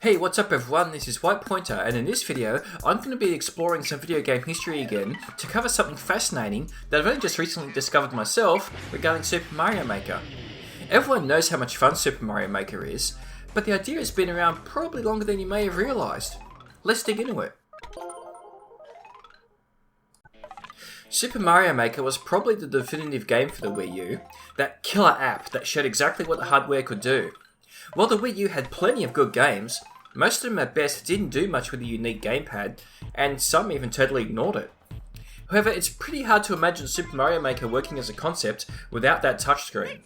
Hey, what's up everyone, this is White Pointer, and in this video I'm going to be exploring some video game history again to cover something fascinating that I've only just recently discovered myself regarding Super Mario Maker. Everyone knows how much fun Super Mario Maker is, but the idea has been around probably longer than you may have realised. Let's dig into it. Super Mario Maker was probably the definitive game for the Wii U, that killer app that showed exactly what the hardware could do. While the Wii U had plenty of good games, most of them at best didn't do much with a unique gamepad, and some even totally ignored it. However, it's pretty hard to imagine Super Mario Maker working as a concept without that touchscreen.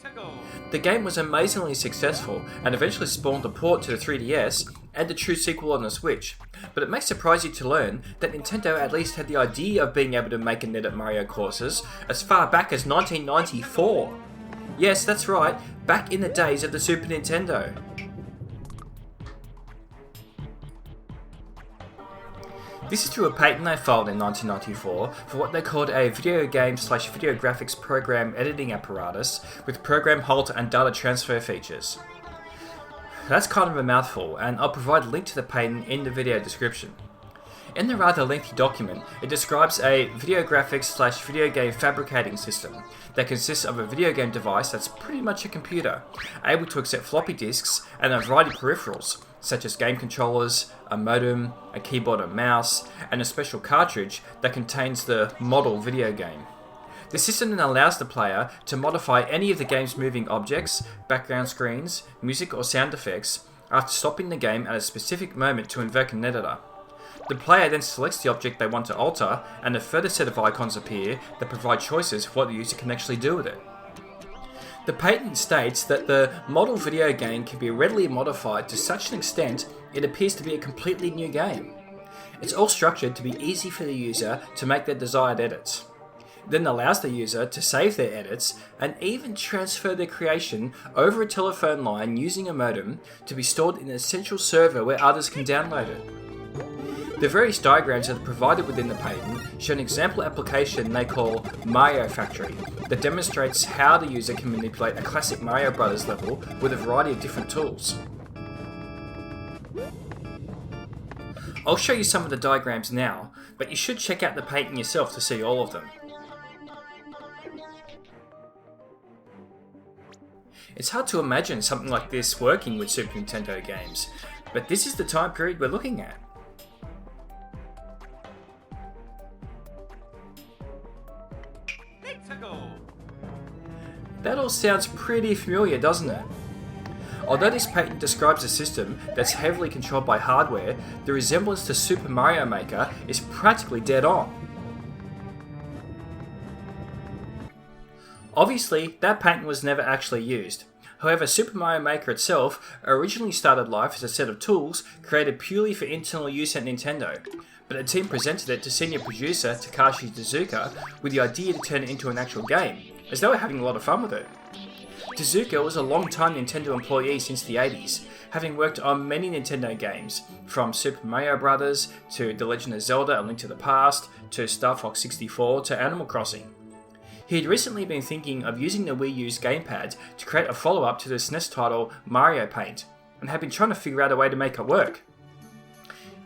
The game was amazingly successful and eventually spawned a port to the 3DS and a true sequel on the Switch, but it may surprise you to learn that Nintendo at least had the idea of being able to make and edit Mario courses as far back as 1994. Yes, that's right, back in the days of the Super Nintendo. This is through a patent they filed in 1994 for what they called a video game/video graphics program editing apparatus with program halt and data transfer features. That's kind of a mouthful, and I'll provide a link to the patent in the video description. In the rather lengthy document, it describes a video graphics/video game fabricating system that consists of a video game device that's pretty much a computer, able to accept floppy disks and a variety of peripherals, such as game controllers, a modem, a keyboard and mouse, and a special cartridge that contains the model video game. The system then allows the player to modify any of the game's moving objects, background screens, music or sound effects after stopping the game at a specific moment to invoke an editor. The player then selects the object they want to alter, and a further set of icons appear that provide choices for what the user can actually do with it. The patent states that the model video game can be readily modified to such an extent it appears to be a completely new game. It's all structured to be easy for the user to make their desired edits. It then allows the user to save their edits and even transfer their creation over a telephone line using a modem to be stored in a central server where others can download it. The various diagrams that are provided within the patent show an example application they call Mario Factory that demonstrates how the user can manipulate a classic Mario Bros. Level with a variety of different tools. I'll show you some of the diagrams now, but you should check out the patent yourself to see all of them. It's hard to imagine something like this working with Super Nintendo games, but this is the time period we're looking at. That all sounds pretty familiar, doesn't it? Although this patent describes a system that's heavily controlled by hardware, the resemblance to Super Mario Maker is practically dead on. Obviously, that patent was never actually used. However, Super Mario Maker itself originally started life as a set of tools created purely for internal use at Nintendo, but a team presented it to senior producer Takashi Tezuka with the idea to turn it into an actual game, as they were having a lot of fun with it. Tezuka was a long-time Nintendo employee since the 80s, having worked on many Nintendo games, from Super Mario Bros. To The Legend of Zelda: A Link to the Past, to Star Fox 64 to Animal Crossing. He had recently been thinking of using the Wii U's gamepad to create a follow-up to the SNES title Mario Paint, and had been trying to figure out a way to make it work.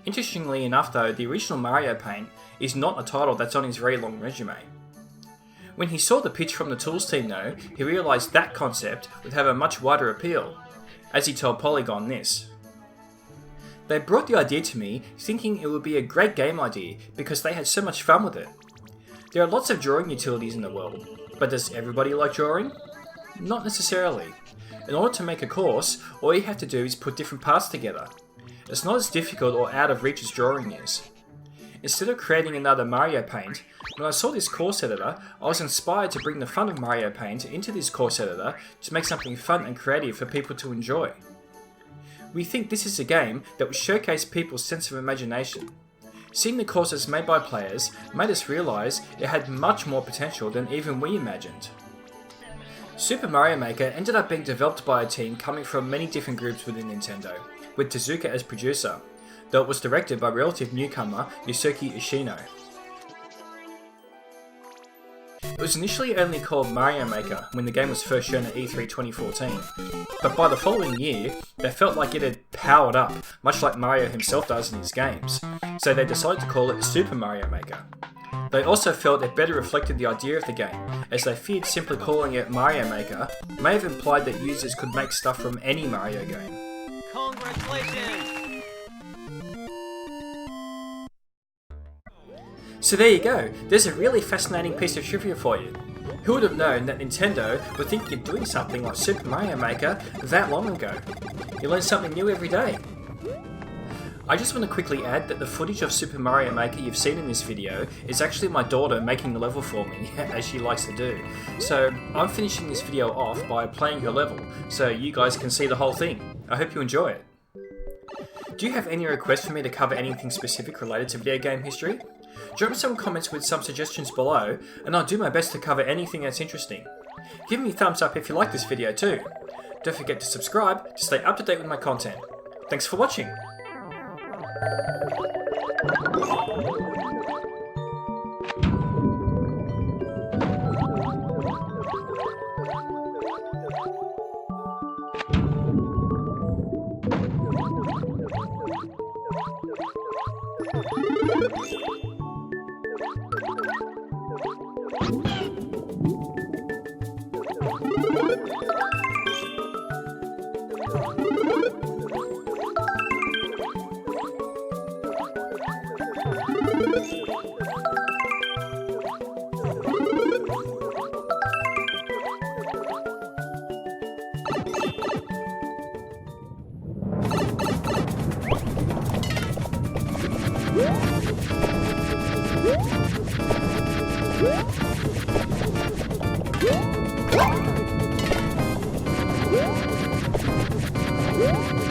Interestingly enough though, the original Mario Paint is not a title that's on his very long resume. When he saw the pitch from the Tools team though, he realised that concept would have a much wider appeal, as he told Polygon this. They brought the idea to me thinking it would be a great game idea because they had so much fun with it. There are lots of drawing utilities in the world, but does everybody like drawing? Not necessarily. In order to make a course, all you have to do is put different parts together. It's not as difficult or out of reach as drawing is. Instead of creating another Mario Paint, when I saw this course editor, I was inspired to bring the fun of Mario Paint into this course editor to make something fun and creative for people to enjoy. We think this is a game that will showcase people's sense of imagination. Seeing the courses made by players made us realise it had much more potential than even we imagined. Super Mario Maker ended up being developed by a team coming from many different groups within Nintendo, with Tezuka as producer, though it was directed by relative newcomer Yosuke Ishino. It was initially only called Mario Maker when the game was first shown at E3 2014, but by the following year, they felt like it had powered up, much like Mario himself does in his games, so they decided to call it Super Mario Maker. They also felt it better reflected the idea of the game, as they feared simply calling it Mario Maker may have implied that users could make stuff from any Mario game. Congratulations! So there you go, there's a really fascinating piece of trivia for you. Who would have known that Nintendo were thinking of doing something like Super Mario Maker that long ago? You learn something new every day. I just want to quickly add that the footage of Super Mario Maker you've seen in this video is actually my daughter making the level for me, as she likes to do. So I'm finishing this video off by playing her level, so you guys can see the whole thing. I hope you enjoy it. Do you have any requests for me to cover anything specific related to video game history? Drop me some comments with some suggestions below, and I'll do my best to cover anything that's interesting. Give me a thumbs up if you like this video too. Don't forget to subscribe to stay up to date with my content. Thanks for watching! Woo!